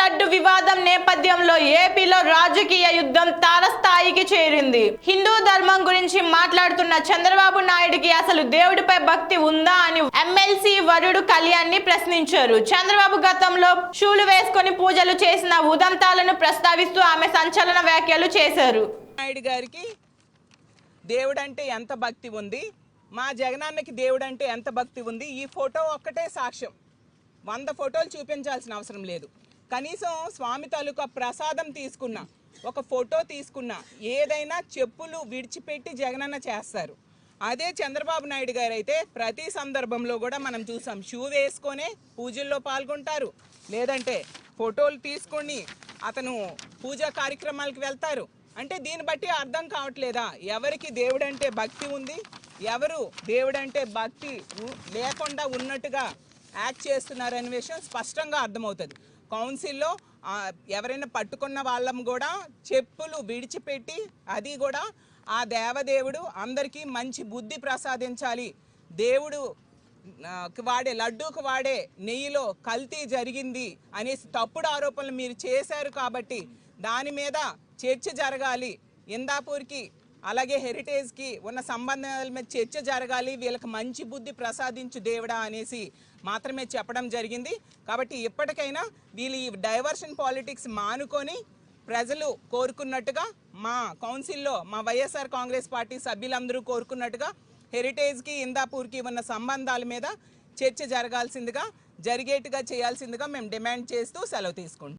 లడ్డు వివాదం నేపథ్యంలో ఏపీలో రాజకీయ యుద్ధం తారస్థాయికి చేరింది. హిందూ ధర్మం గురించి మాట్లాడుతున్న చంద్రబాబు నాయుడికి అసలు దేవుడిపై భక్తి ఉందా అని ఎమ్మెల్సీ వరుడు కళ్యాణ్ని ప్రశ్నించారు. చంద్రబాబు గతంలో షూలు వేసుకొని పూజలు చేసిన ఉదంతాలను ప్రస్తావిస్తూ ఆమె సంచలన వ్యాఖ్యలు చేశారు. నాయుడు గారికి దేవుడంటే ఎంత భక్తి ఉంది, మా జగనన్నకి దేవుడంటే ఎంత భక్తి ఉంది, ఈ ఫోటో ఒక్కటే సాక్ష్యం. 100 ఫోటోలు చూపించాల్సిన అవసరం లేదు. కనీసం స్వామి తాలూకా ప్రసాదం తీసుకున్నా, ఒక ఫోటో తీసుకున్నా, ఏదైనా చెప్పులు విడిచిపెట్టి జగనన్న చేస్తారు. అదే చంద్రబాబు నాయుడు గారు అయితే ప్రతి సందర్భంలో కూడా మనం చూసాం, షూ వేసుకొనే పూజల్లో పాల్గొంటారు, లేదంటే ఫోటోలు తీసుకొని అతను పూజా కార్యక్రమాలకు వెళ్తారు. అంటే దీన్ని బట్టి అర్థం కావట్లేదా ఎవరికి దేవుడంటే భక్తి ఉంది, ఎవరు దేవుడంటే భక్తి లేకుండా ఉన్నట్టుగా యాక్ట్ చేస్తున్నారనే విషయం స్పష్టంగా అర్థమవుతుంది. కౌన్సిల్లో ఎవరైనా పట్టుకున్న వాళ్ళం కూడా చెప్పులు విడిచిపెట్టి, అది కూడా ఆ దేవదేవుడు అందరికీ మంచి బుద్ధి ప్రసాదించాలి, దేవుడు వాడే లడ్డూకు వాడే నెయ్యిలో కల్తీ జరిగింది అనేసి తప్పుడు ఆరోపణలు మీరు చేశారు కాబట్టి దాని మీద చర్చ జరగాలి, ఇందాపూర్కి అలాగే హెరిటేజ్కి ఉన్న సంబంధాల మీద చర్చ జరగాలి, వీళ్ళకి మంచి బుద్ధి ప్రసాదించు దేవుడా అనేసి మాత్రమే చెప్పడం జరిగింది. కాబట్టి ఇప్పటికైనా వీళ్ళు ఈ డైవర్షన్ పాలిటిక్స్ మానుకొని ప్రజలు కోరుకున్నట్టుగా, మా కౌన్సిల్లో మా వైఎస్ఆర్ కాంగ్రెస్ పార్టీ సభ్యులందరూ కోరుకున్నట్టుగా హెరిటేజ్కి ఇందాపూర్కి ఉన్న సంబంధాల మీద చర్చ జరిగేట్టుగా చేయాల్సిందిగా మేము డిమాండ్ చేస్తూ సెలవు తీసుకుంటాం.